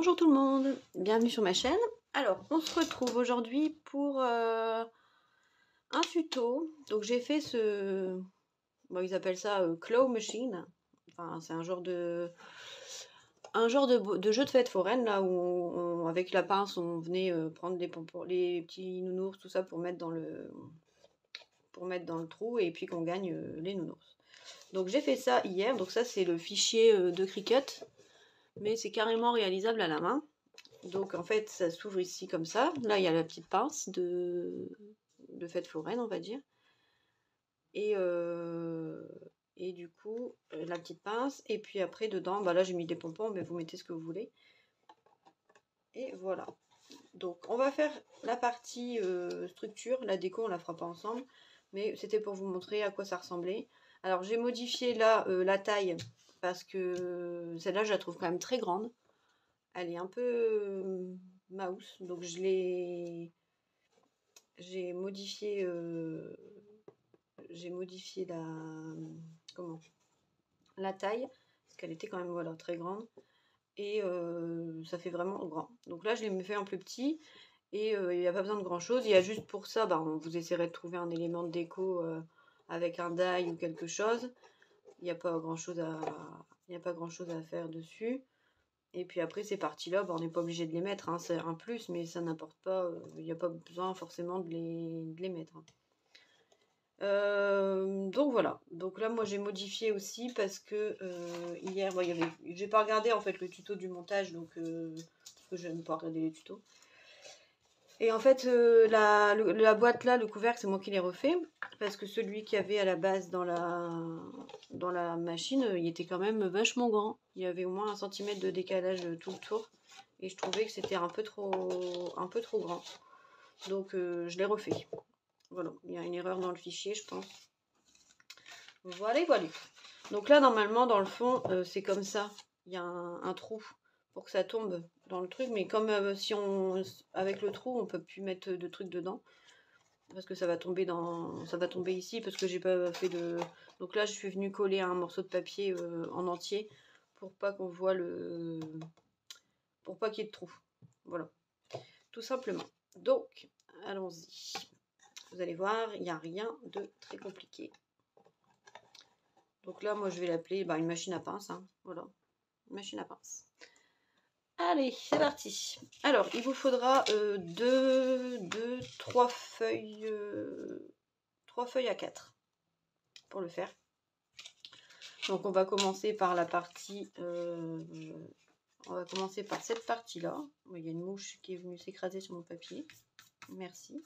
Bonjour tout le monde, bienvenue sur ma chaîne. Alors, on se retrouve aujourd'hui pour un tuto. Donc j'ai fait ce... Bon, ils appellent ça claw machine. Enfin, c'est un genre de jeu de fête foraine, là, où avec la pince, on venait prendre les petits nounours, tout ça, pour mettre dans le trou, et puis qu'on gagne les nounours. Donc j'ai fait ça hier, donc ça c'est le fichier de Cricut, mais c'est carrément réalisable à la main. Donc en fait ça s'ouvre ici comme ça, là il y a la petite pince de fête foraine on va dire, et du coup la petite pince, et puis après dedans, bah là j'ai mis des pompons, mais vous mettez ce que vous voulez, et voilà. Donc on va faire la partie structure, la déco on la fera pas ensemble, mais c'était pour vous montrer à quoi ça ressemblait. Alors j'ai modifié là la taille, parce que celle-là je la trouve quand même très grande. Elle est un peu mouse, donc j'ai modifié la taille, parce qu'elle était quand même voilà très grande, et ça fait vraiment grand. Donc là je l'ai fait en plus petit, et il n'y a pas besoin de grand chose. Il y a juste pour ça, bah, vous essaierez de trouver un élément de déco avec un die ou quelque chose. Il n'y a pas grand chose à faire dessus. Et puis après ces parties-là, bah, on n'est pas obligé de les mettre, hein, c'est un plus, mais ça n'importe pas, il n'y a pas besoin forcément de les mettre. Donc voilà, donc là moi j'ai modifié aussi parce que hier, bon, j'ai pas regardé en fait le tuto du montage, donc parce que je n'aime pas regarder les tutos. Et en fait la boîte là, le couvercle, c'est moi qui l'ai refait, parce que celui qu'il y avait à la base dans la machine, il était quand même vachement grand. Il y avait au moins 1 cm de décalage tout le tour, et je trouvais que c'était un peu trop grand. Donc je l'ai refait. Voilà, il y a une erreur dans le fichier, je pense. Voilà, voilà. Donc là, normalement, dans le fond, c'est comme ça. Il y a un trou pour que ça tombe dans le truc. Mais comme avec le trou, on peut plus mettre de trucs dedans, parce que ça va tomber ici, parce que j'ai pas fait de... Donc là, je suis venue coller un morceau de papier en entier pour pas qu'on voit pour pas qu'il y ait de trou. Voilà, tout simplement. Donc, allons-y. Vous allez voir, il n'y a rien de très compliqué. Donc là, moi, je vais l'appeler une machine à pince. Hein. Voilà, une machine à pince. Allez, c'est parti. Alors, il vous faudra 3 feuilles, 3 feuilles à 4 pour le faire. Donc, on va commencer par la partie... on va commencer par cette partie-là. Il y a une mouche qui est venue s'écraser sur mon papier. Merci.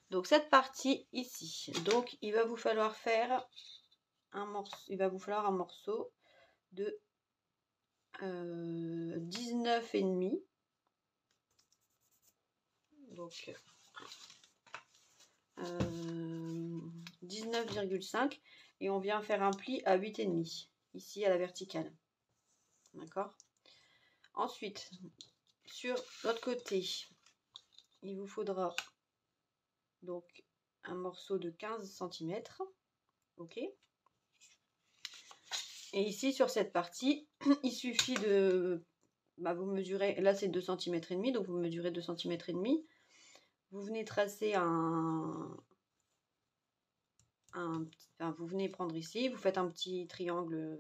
Donc, cette partie ici. Donc, il va vous falloir faire un morceau de 19,5. Donc 19,5, et on vient faire un pli à 8,5 ici à la verticale. D'accord. Ensuite, sur l'autre côté, il vous faudra donc un morceau de 15 cm. Ok. Et ici, sur cette partie, il suffit de... vous mesurez, là c'est 2,5 cm, donc vous mesurez 2,5 cm. Vous venez tracer vous venez prendre ici, vous faites un petit triangle,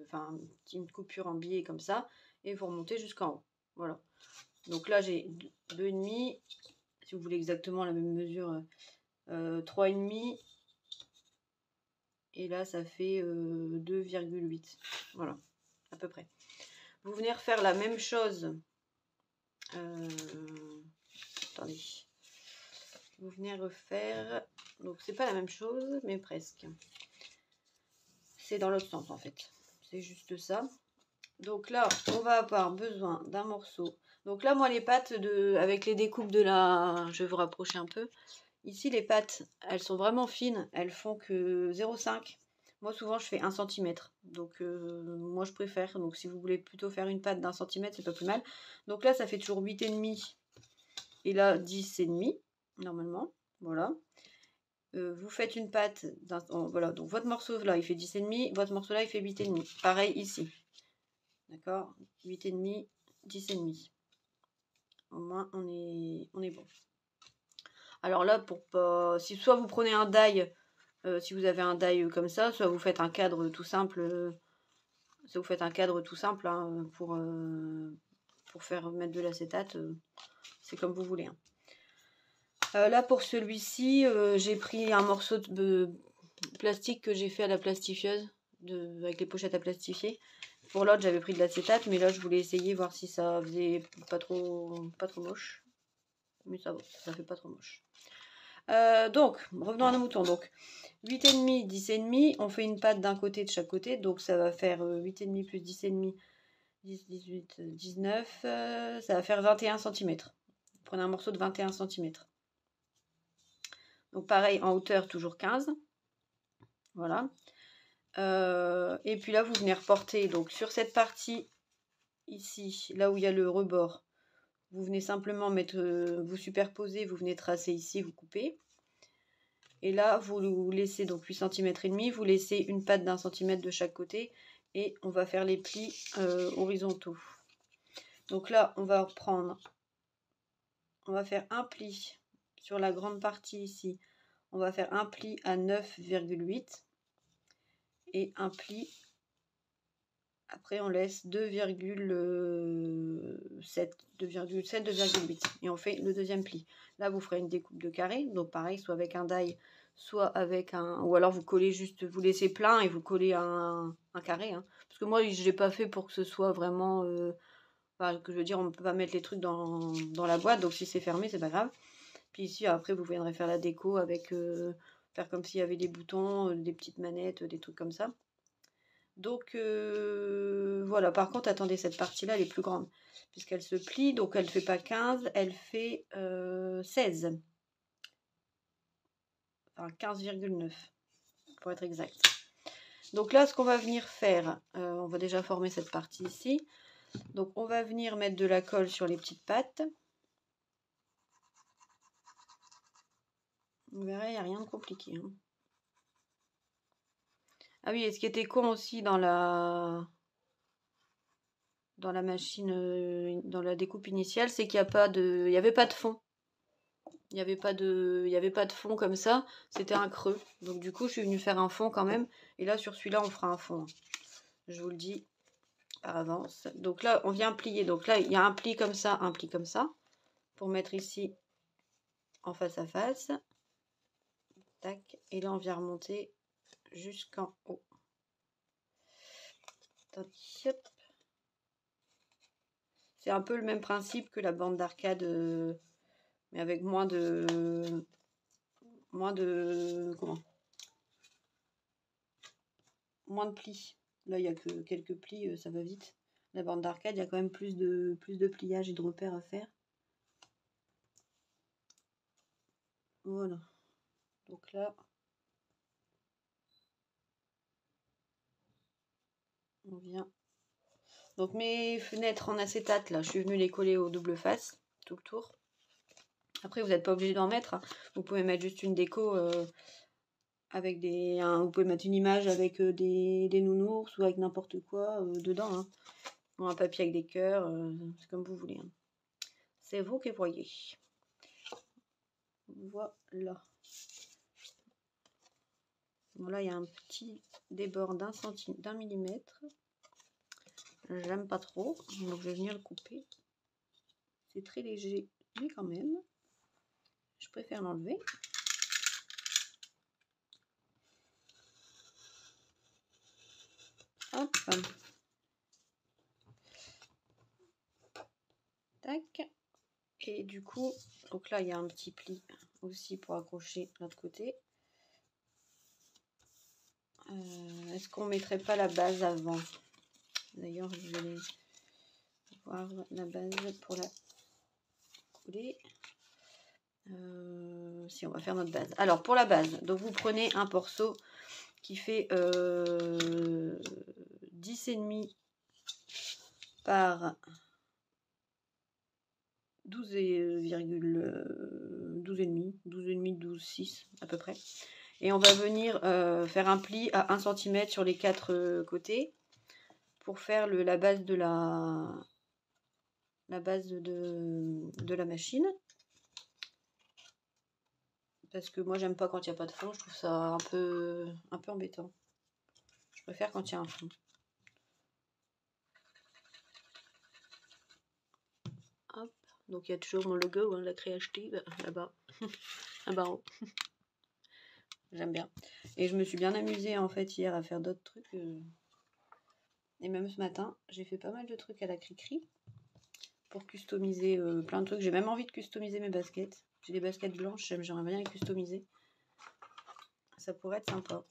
une coupure en biais comme ça, et vous remontez jusqu'en haut. Voilà. Donc là j'ai 2,5, si vous voulez exactement la même mesure, 3,5, et là ça fait 2,8. Voilà, à peu près. Vous venez refaire la même chose. Attendez. Vous venez refaire, donc c'est pas la même chose, mais presque. C'est dans l'autre sens en fait. C'est juste ça. Donc là, on va avoir besoin d'un morceau. Donc là, moi, les pattes avec les découpes de la... Je vais vous rapprocher un peu. Ici, les pattes, elles sont vraiment fines. Elles font que 0,5. Moi, souvent, je fais 1 cm. Donc, moi, je préfère. Donc, si vous voulez plutôt faire une patte d'1 cm, c'est pas plus mal. Donc là, ça fait toujours 8,5. Et là, 10,5, normalement. Voilà. Vous faites une patte, voilà, donc votre morceau là il fait 10,5, votre morceau là il fait 8,5, pareil ici, d'accord, 8,5, 10,5. Au moins, on est bon. Alors là, pour pas... Si soit vous prenez un die, si vous avez un die comme ça, soit vous faites un cadre tout simple. Soit vous faites un cadre tout simple hein, pour faire mettre de l'acétate. C'est comme vous voulez. Hein. Là, pour celui-ci, j'ai pris un morceau de plastique que j'ai fait à la plastifieuse, avec les pochettes à plastifier. Pour l'autre, j'avais pris de l'acétate, mais là, je voulais essayer, voir si ça faisait pas trop moche. Mais ça va, ça fait pas trop moche. Donc, revenons à nos moutons. Donc, 8,5, 10,5, on fait une patte d'un côté de chaque côté. Donc, ça va faire 8,5 plus 10,5, 10, 18, 19. Ça va faire 21 cm. Prenez un morceau de 21 cm. Donc, pareil, en hauteur, toujours 15. Voilà. Et puis là, vous venez reporter. Donc, sur cette partie ici, là où il y a le rebord, vous venez simplement mettre, vous superposer, vous venez tracer ici, vous coupez. Et là, vous laissez donc 8 cm et demi, vous laissez une patte d'1 cm de chaque côté et on va faire les plis horizontaux. Donc là, on va reprendre, on va faire un pli sur la grande partie ici. On va faire un pli à 9,8 et un pli. Après, on laisse 2,7, 2,8 et on fait le deuxième pli. Là, vous ferez une découpe de carré. Donc, pareil, soit avec un die, soit avec un... Ou alors, vous collez juste, vous laissez plein et vous collez un carré. Hein. Parce que moi, je ne l'ai pas fait pour que ce soit vraiment... Enfin, que je veux dire, on ne peut pas mettre les trucs dans la boîte. Donc, si c'est fermé, c'est pas grave. Puis ici, après, vous viendrez faire la déco avec... faire comme s'il y avait des boutons, des petites manettes, des trucs comme ça. Donc voilà, par contre, attendez, cette partie-là, elle est plus grande, puisqu'elle se plie, donc elle ne fait pas 15, elle fait 16. Enfin, 15,9, pour être exact. Donc là, ce qu'on va venir faire, on va déjà former cette partie ici. Donc on va venir mettre de la colle sur les petites pattes. Vous verrez, il n'y a rien de compliqué. Hein. Ah oui, et ce qui était con aussi dans la machine, dans la découpe initiale, c'est qu'il n'y avait pas de fond. Il n'y avait pas de fond comme ça, c'était un creux. Donc du coup, je suis venue faire un fond quand même. Et là, sur celui-là, on fera un fond. Je vous le dis par avance. Donc là, on vient plier. Donc là, il y a un pli comme ça, un pli comme ça. Pour mettre ici en face à face. Tac. Et là, on vient remonter jusqu'en haut. C'est un peu le même principe que la bande d'arcade, mais avec moins de plis. Là, il n'y a que quelques plis, ça va vite. La bande d'arcade, il y a quand même plus de pliage et de repères à faire. Voilà. Donc là, on vient. Donc mes fenêtres en acétate, là, je suis venue les coller au double face, tout le tour. Après, vous n'êtes pas obligé d'en mettre. Hein. Vous pouvez mettre juste une déco avec des... vous pouvez mettre une image avec des nounours ou avec n'importe quoi dedans. Hein. Ou un papier avec des cœurs, c'est comme vous voulez. Hein. C'est vous qui voyez. Voilà. Voilà, il y a un petit débord d'un millimètre. J'aime pas trop, donc je vais venir le couper. C'est très léger, mais quand même, je préfère l'enlever. Hop. Tac. Et du coup, donc là, il y a un petit pli aussi pour accrocher l'autre côté. Est-ce qu'on mettrait pas la base avant? D'ailleurs, je vais voir la base pour la coller. Si, on va faire notre base. Alors, pour la base, donc vous prenez un morceau qui fait 10,5 par 12,6 à peu près. Et on va venir faire un pli à 1 cm sur les 4 côtés pour faire la base de la la base de la machine. Parce que moi j'aime pas quand il n'y a pas de fond, je trouve ça un peu embêtant. Je préfère quand il y a un fond. Hop, donc il y a toujours mon logo, hein, la créative, là-bas, là-bas en haut. J'aime bien. Et je me suis bien amusée en fait hier à faire d'autres trucs. Et même ce matin, j'ai fait pas mal de trucs à la Cricri pour customiser plein de trucs. J'ai même envie de customiser mes baskets. J'ai des baskets blanches, j'aimerais bien les customiser. Ça pourrait être sympa.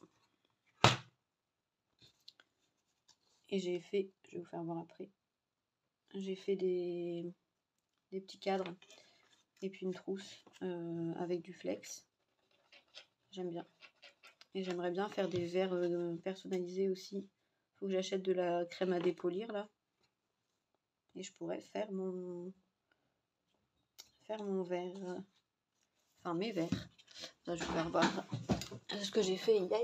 Et j'ai fait, je vais vous faire voir après, j'ai fait des petits cadres et puis une trousse avec du flex. J'aime bien. Et j'aimerais bien faire des verres personnalisés aussi. Faut que j'achète de la crème à dépolir là. Et je pourrais faire mon verre. Enfin mes verres. Là je vais faire voir ce que j'ai fait hier.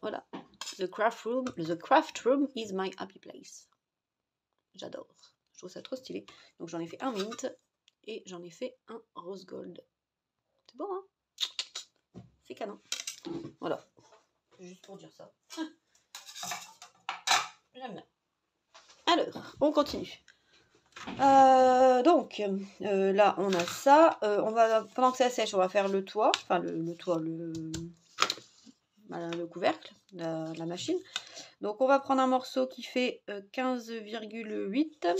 Voilà. The craft room is my happy place. J'adore. Je trouve ça trop stylé. Donc j'en ai fait un mint et j'en ai fait un rose gold. C'est bon, hein? C'est canon. Voilà. Juste pour dire ça. J'aime bien. Alors, on continue. Donc, là, on a ça. On va, pendant que ça sèche, on va faire le toit. Enfin, le toit, le couvercle, la machine. Donc, on va prendre un morceau qui fait 15,8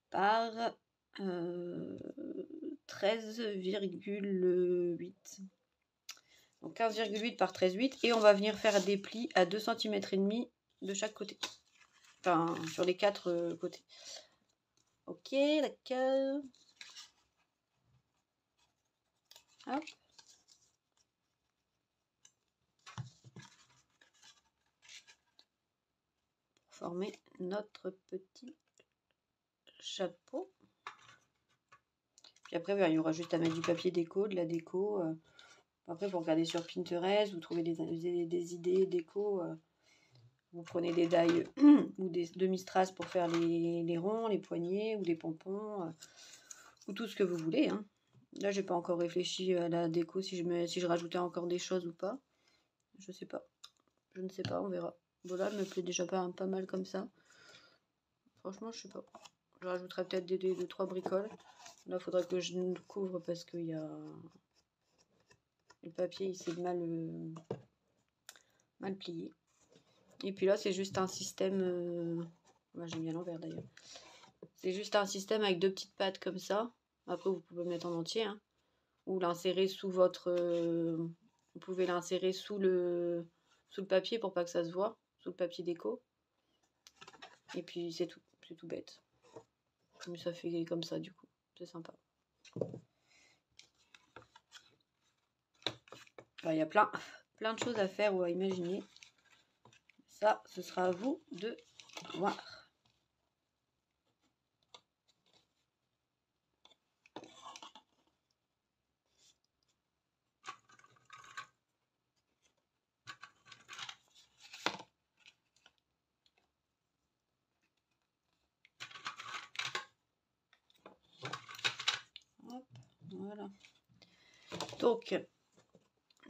par 13,8. Donc 15,8 par 13,8 et on va venir faire des plis à 2 cm et demi de chaque côté. Enfin, sur les 4 côtés. Ok, d'accord. Hop. Pour former notre petit chapeau. Puis après, il y aura juste à mettre du papier déco, de la déco. Après, pour regarder sur Pinterest, vous trouvez des idées déco. Vous prenez des die ou des demi-strass pour faire les ronds, les poignets ou des pompons. Ou tout ce que vous voulez. Hein. Là, j'ai pas encore réfléchi à la déco, si je rajoutais encore des choses ou pas. Je sais pas. Je ne sais pas, on verra. Voilà, elle me plaît déjà pas mal comme ça. Franchement, je sais pas. Je rajouterai peut-être des 2-3 bricoles. Là, il faudra que je le couvre parce qu'il y a... Le papier, il s'est mal plié. Et puis là, c'est juste un système... Moi, j'ai mis à l'envers d'ailleurs. C'est juste un système avec 2 petites pattes comme ça. Après, vous pouvez le mettre en entier. Hein. Ou l'insérer sous votre... vous pouvez l'insérer sous le papier pour pas que ça se voit. Sous le papier déco. Et puis, c'est tout. C'est tout bête. Mais ça fait comme ça, du coup. C'est sympa. Enfin, il y a plein de choses à faire ou à imaginer. Ça, ce sera à vous de voir. Hop, voilà. Donc,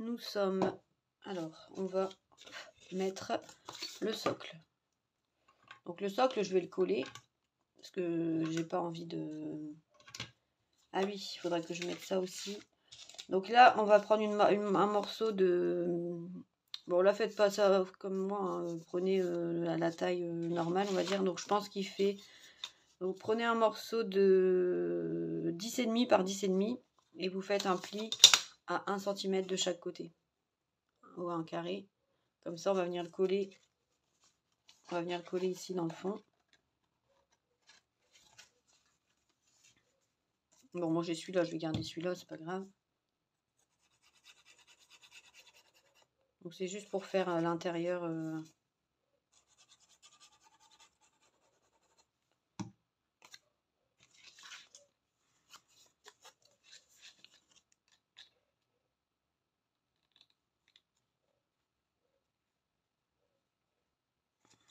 nous sommes... Alors, on va mettre le socle. Donc, le socle, je vais le coller. Parce que j'ai pas envie de... Ah oui, il faudra que je mette ça aussi. Donc là, on va prendre un morceau de... Bon, là, faites pas ça comme moi. Hein. Prenez à la taille normale, on va dire. Donc, je pense qu'il fait... Donc, prenez un morceau de 10,5 par 10,5 et vous faites un pli à 1 cm de chaque côté. Ou un carré. Comme ça, on va venir le coller. On va venir le coller ici dans le fond. Bon, moi j'ai celui-là, je vais garder celui-là, c'est pas grave. Donc c'est juste pour faire l'intérieur.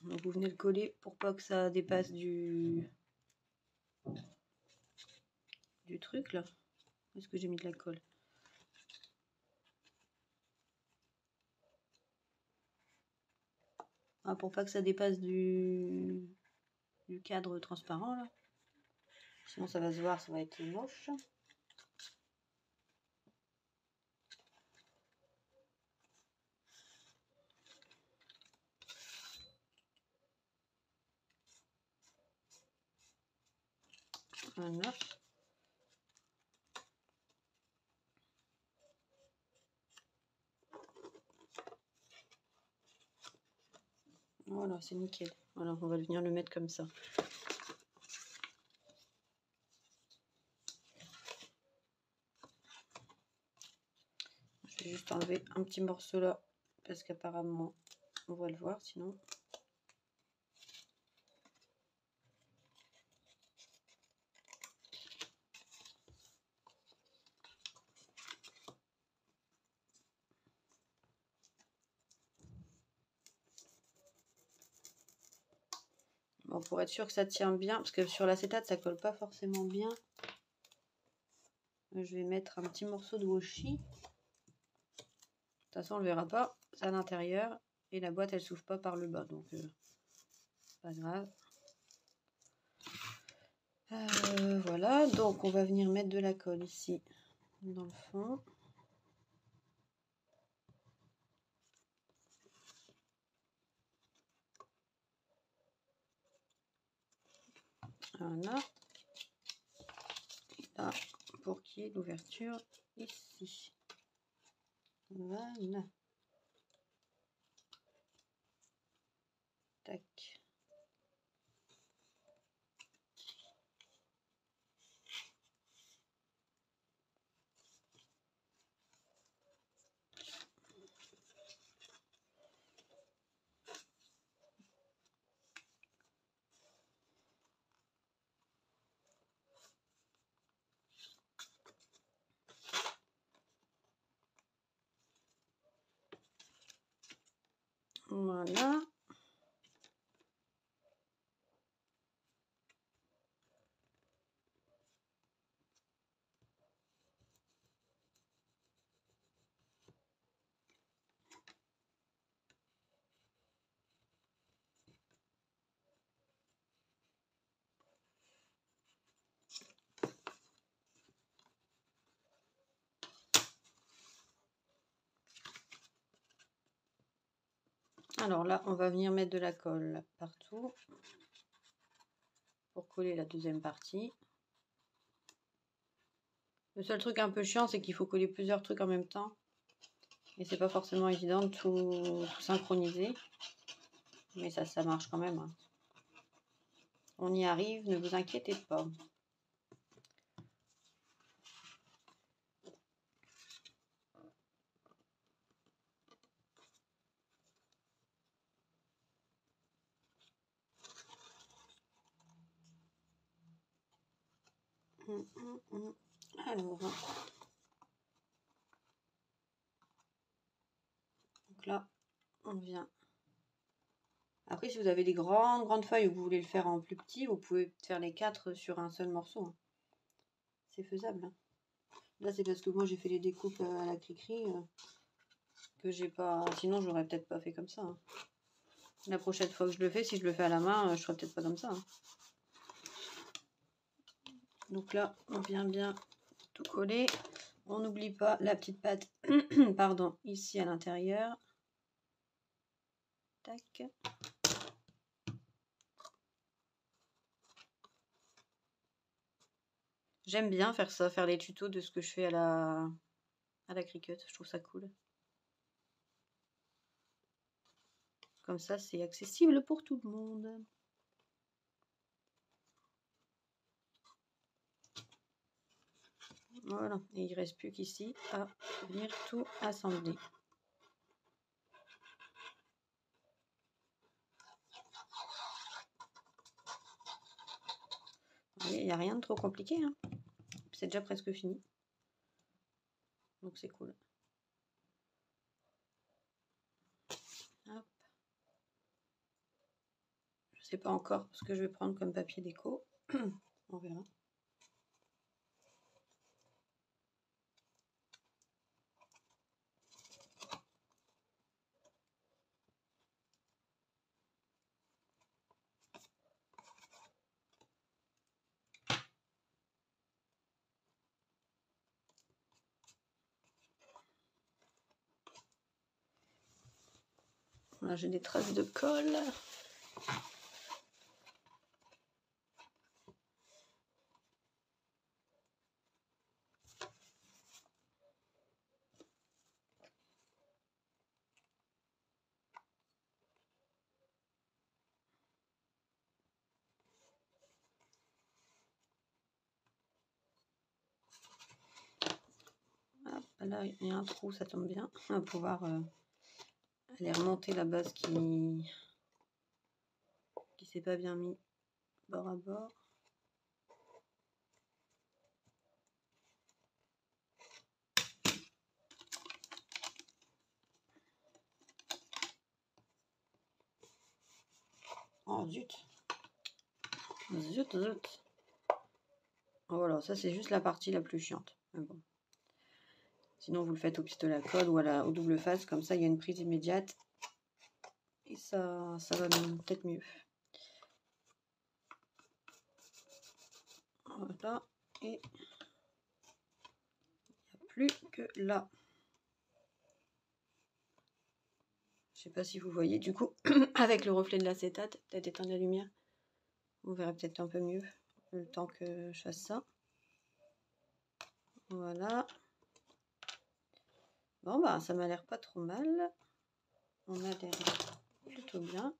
Donc vous venez le coller pour pas que ça dépasse du truc là. Est-ce que j'ai mis de la colle? Ah, pour pas que ça dépasse du cadre transparent là. Sinon ça va se voir, ça va être moche. Voilà. Voilà, c'est nickel. Voilà, on va venir le mettre comme ça. Je vais juste enlever un petit morceau là, parce qu'apparemment, on va le voir sinon. Bon, pour être sûr que ça tient bien, parce que sur l'acétate, ça colle pas forcément bien. Je vais mettre un petit morceau de washi. De toute façon, on le verra pas. C'est à l'intérieur. Et la boîte, elle s'ouvre pas par le bas. Donc, pas grave. Voilà. Donc, on va venir mettre de la colle ici, dans le fond. Voilà. Et là, pour qu'il y ait l'ouverture ici. Voilà. Tac. Voilà. Alors là, on va venir mettre de la colle partout pour coller la deuxième partie. Le seul truc un peu chiant, c'est qu'il faut coller plusieurs trucs en même temps. Et c'est pas forcément évident de tout synchroniser. Mais ça marche quand même. Hein. On y arrive, ne vous inquiétez pas. Alors, donc là, on vient. Après, si vous avez des grandes feuilles ou vous voulez le faire en plus petit, vous pouvez faire les 4 sur un seul morceau. Hein. C'est faisable. Hein. Là, c'est parce que moi, j'ai fait les découpes à la cri-cri que j'ai pas... Sinon, j'aurais peut-être pas fait comme ça. Hein. La prochaine fois que je le fais, si je le fais à la main, je ferai peut-être pas comme ça. Hein. Donc là, on vient bien tout coller. On n'oublie pas la petite patte, pardon, ici à l'intérieur. Tac. J'aime bien faire ça, faire les tutos de ce que je fais à la Cricut. Je trouve ça cool. Comme ça, c'est accessible pour tout le monde. Voilà, et il ne reste plus qu'ici à venir tout assembler. Il n'y a rien de trop compliqué. Hein. C'est déjà presque fini. Donc c'est cool. Hop. sais pas encore ce que je vais prendre comme papier déco. On verra. Là, j'ai des traces de colle. Hop, là, il y a un trou, ça tombe bien. On va pouvoir aller remonter la base qui s'est pas bien mis bord à bord. Oh zut. Zut, zut. Voilà, ça c'est juste la partie la plus chiante. Mais bon. Sinon vous le faites au pistolet à colle ou au double face, comme ça il y a une prise immédiate. Et ça va peut-être mieux. Voilà. Et il n'y a plus que là. Je sais pas si vous voyez, du coup, avec le reflet de l'acétate, peut-être éteindre la lumière. Vous verrez peut-être un peu mieux le temps que je fasse ça. Voilà. Bon, bah, ça m'a l'air pas trop mal. On a l'air plutôt bien.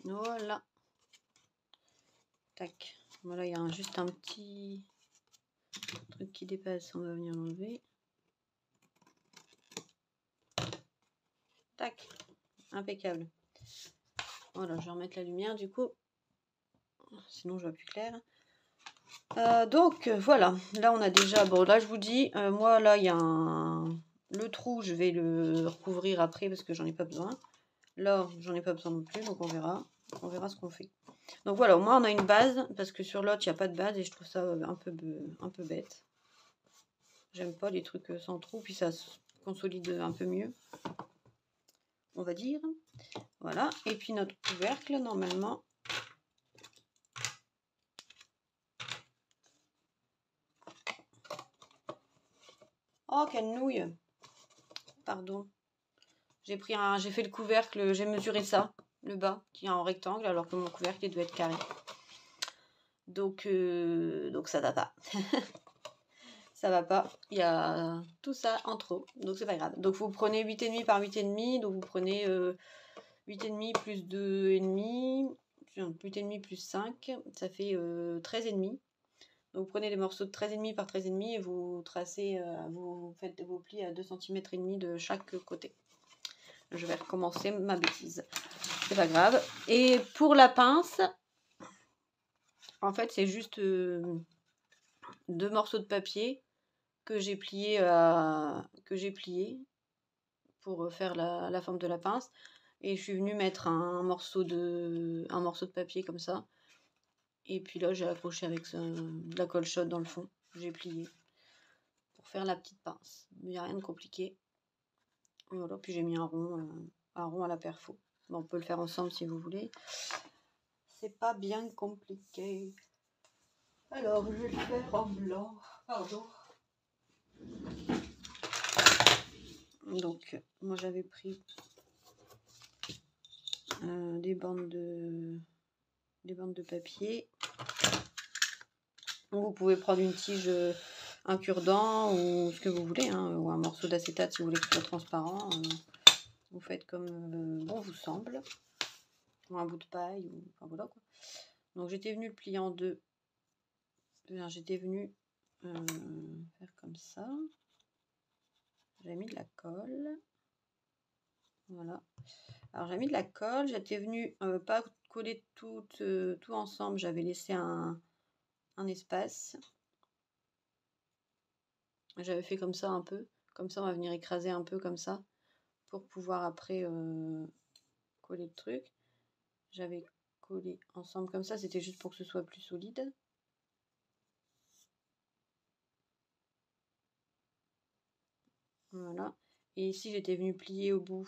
Voilà. Tac. Voilà, il y a juste un petit truc qui dépasse. On va venir l'enlever. Tac. Impeccable. Voilà, je vais remettre la lumière du coup. Sinon, je vois plus clair. Donc, voilà. Là, on a déjà... Bon, là, je vous dis, moi, là, il y a le trou. Je vais le recouvrir après parce que j'en ai pas besoin. Là, j'en ai pas besoin non plus, donc on verra. On verra ce qu'on fait. Donc voilà, au moins on a une base, parce que sur l'autre, il n'y a pas de base et je trouve ça un peu bête. J'aime pas les trucs sans trou, puis ça se consolide un peu mieux, on va dire. Voilà, et puis notre couvercle, normalement. Oh, quelle nouille! Pardon. J'ai fait le couvercle, j'ai mesuré ça, le bas, qui est en rectangle, alors que mon couvercle, il doit être carré. Donc ça va pas. Ça va pas, il y a tout ça en trop, donc c'est pas grave. Donc vous prenez 8,5 par 8,5, donc vous prenez 8,5 plus 2,5, 8,5 plus 5, ça fait 13,5. Donc vous prenez les morceaux de 13,5 par 13,5 et vous tracez, vous faites vos plis à 2 cm et demi de chaque côté. Je vais recommencer ma bêtise, c'est pas grave. Et pour la pince, en fait c'est juste 2 morceaux de papier que j'ai plié pour faire la forme de la pince, et je suis venue mettre un morceau de papier comme ça, et puis là j'ai accroché avec de la colle chaude dans le fond, j'ai plié pour faire la petite pince. Il n'y a rien de compliqué. Voilà, puis j'ai mis un rond à la perfo. Bon, on peut le faire ensemble si vous voulez, c'est pas bien compliqué. Alors je vais le faire en blanc, pardon. Donc, moi j'avais pris des bandes de papier. Vous pouvez prendre une tige, un cure-dent ou ce que vous voulez, hein, ou un morceau d'acétate si vous voulez que ce soit transparent. Vous faites comme bon vous semble. Ou un bout de paille, ou enfin voilà quoi. Donc j'étais venue le plier en deux. J'étais venue faire comme ça. J'ai mis de la colle. Voilà. Alors j'ai mis de la colle. J'étais venue pas coller tout ensemble. J'avais laissé un espace. J'avais fait comme ça un peu. Comme ça on va venir écraser un peu comme ça. Pour pouvoir après coller le truc. J'avais collé ensemble comme ça. C'était juste pour que ce soit plus solide. Voilà. Et ici j'étais venue plier au bout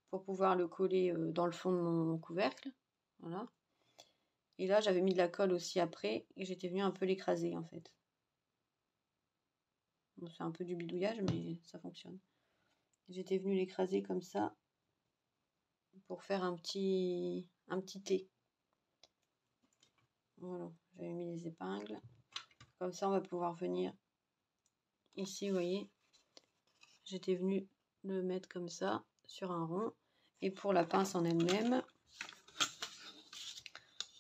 pour pouvoir le coller dans le fond de mon couvercle. Voilà. Et là, j'avais mis de la colle aussi après et j'étais venue un peu l'écraser en fait. Bon, c'est un peu du bidouillage, mais ça fonctionne. J'étais venue l'écraser comme ça pour faire un petit T. Voilà, j'avais mis les épingles. Comme ça, on va pouvoir venir ici, vous voyez. J'étais venue le mettre comme ça sur un rond. Et pour la pince en elle-même,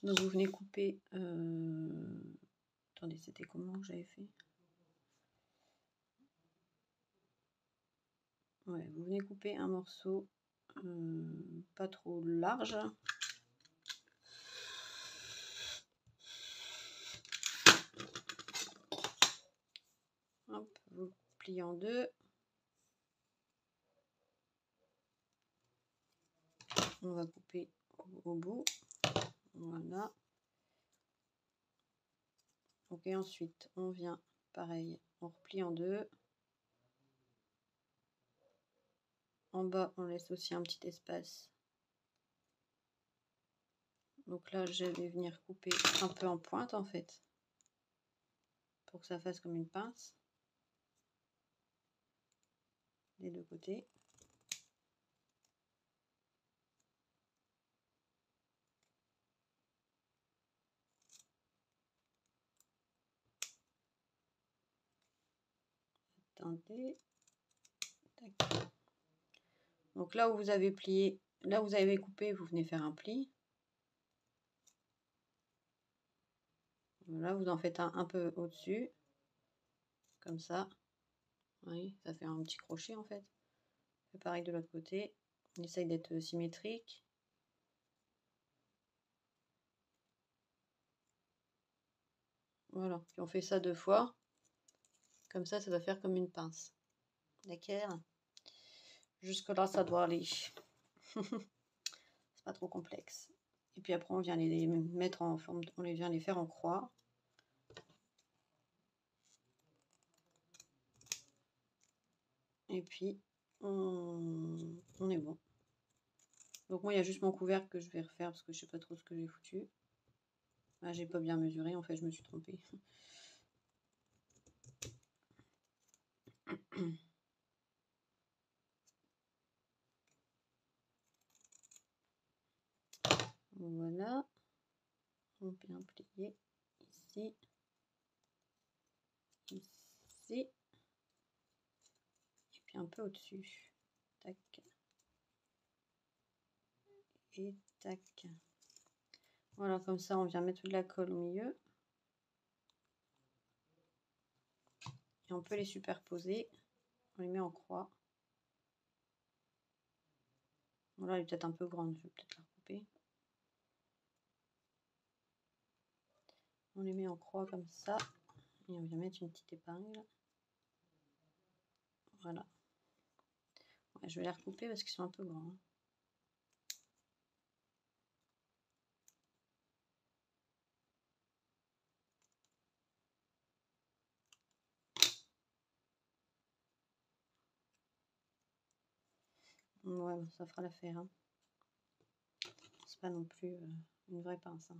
donc vous venez couper. Attendez, c'était comment que j'avais fait? Ouais, vous venez couper un morceau pas trop large. Hop, vous pliez en deux. On va couper au bout. Voilà. Ok, ensuite, on vient, pareil, on replie en deux. En bas, on laisse aussi un petit espace. Donc là, je vais venir couper un peu en pointe, en fait, pour que ça fasse comme une pince. Des deux côtés. Attendez. Tac. Donc là où vous avez plié, là où vous avez coupé, vous venez faire un pli. Là, vous en faites un peu au-dessus, comme ça. Oui, ça fait un petit crochet en fait. Et pareil de l'autre côté. On essaye d'être symétrique. Voilà, puis on fait ça 2 fois. Comme ça va faire comme une pince. D'accord? Jusque là, ça doit aller. C'est pas trop complexe. Et puis après, on vient les mettre en forme, on les vient les faire en croix. Et puis, on est bon. Donc moi, il y a juste mon couvercle que je vais refaire parce que je sais pas trop ce que j'ai foutu. Là, j'ai pas bien mesuré, en fait, je me suis trompée. Voilà. On vient plier ici. Ici. Et puis un peu au-dessus. Tac. Et tac. Voilà, comme ça, on vient mettre de la colle au milieu. Et on peut les superposer. On les met en croix. Voilà, elle est peut-être un peu grande, je vais peut-être la recouper. On les met en croix comme ça. Et on vient mettre une petite épingle. Voilà. Ouais, je vais les recouper parce qu'ils sont un peu grands. Hein. Ouais, ça fera l'affaire. Hein. C'est pas non plus une vraie pince. Hein.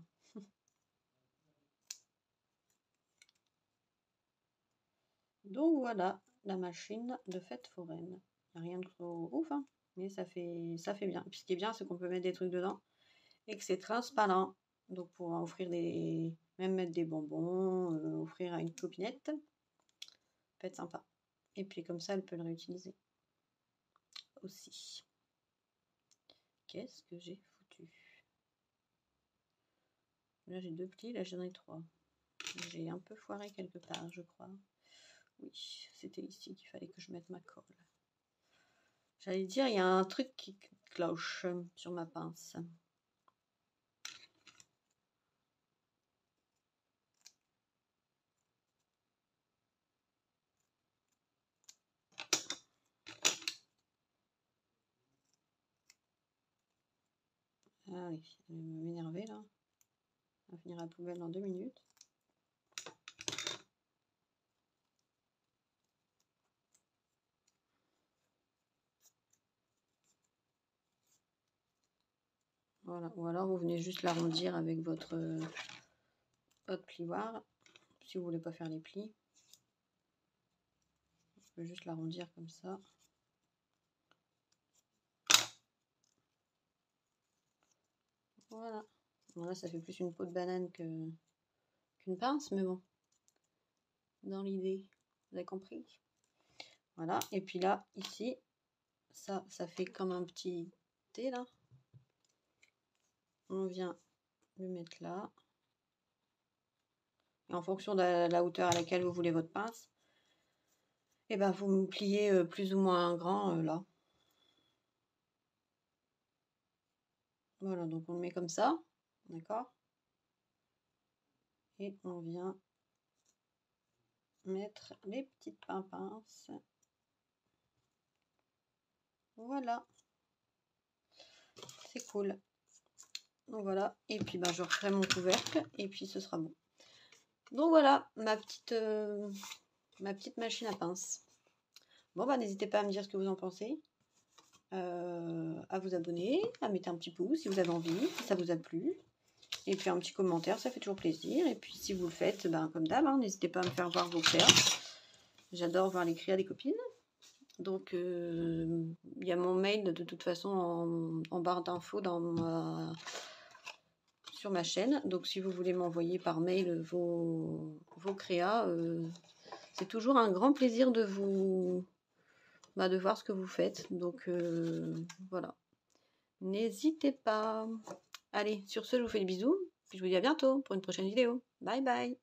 Donc voilà, la machine de fête foraine. Il n'y a rien de trop ouf, hein, mais ça fait bien. Puis ce qui est bien, c'est qu'on peut mettre des trucs dedans et que c'est transparent. Donc pour offrir Même mettre des bonbons, offrir à une copinette. Ça peut être sympa. Et puis comme ça, elle peut le réutiliser aussi. Qu'est-ce que j'ai foutu? Là, j'ai 2 plis, là, j'en ai 3. J'ai un peu foiré quelque part, je crois. Oui, c'était ici qu'il fallait que je mette ma colle. J'allais dire, il y a un truc qui cloche sur ma pince. Ah oui, elle va m'énerver là. Elle va finir à la poubelle dans 2 minutes. Voilà, ou alors vous venez juste l'arrondir avec votre plioir, si vous voulez pas faire les plis. Je peux juste l'arrondir comme ça. Voilà. Bon, là, ça fait plus une peau de banane qu'une pince, mais bon. Dans l'idée, vous avez compris? Voilà. Et puis là, ici, ça fait comme un petit T, là. On vient le mettre là. Et en fonction de la hauteur à laquelle vous voulez votre pince, et ben vous me pliez plus ou moins grand là. Voilà, donc on le met comme ça, d'accord? Et on vient mettre les petites pinces. Voilà. C'est cool. Donc voilà, et puis ben, je referai mon couvercle et puis ce sera bon. Donc voilà, ma petite machine à pince. Bon bah n'hésitez pas à me dire ce que vous en pensez, à vous abonner, à mettre un petit pouce si vous avez envie, si ça vous a plu. Et puis un petit commentaire, ça fait toujours plaisir. Et puis si vous le faites, ben, comme d'hab, hein, n'hésitez pas à me faire voir vos créas. J'adore voir les créas des copines. Donc il y a mon mail de toute façon en barre d'infos sur ma chaîne. Donc si vous voulez m'envoyer par mail vos créas, c'est toujours un grand plaisir de de voir ce que vous faites. Donc voilà. N'hésitez pas. Allez, sur ce, je vous fais des bisous. Puis je vous dis à bientôt pour une prochaine vidéo. Bye bye.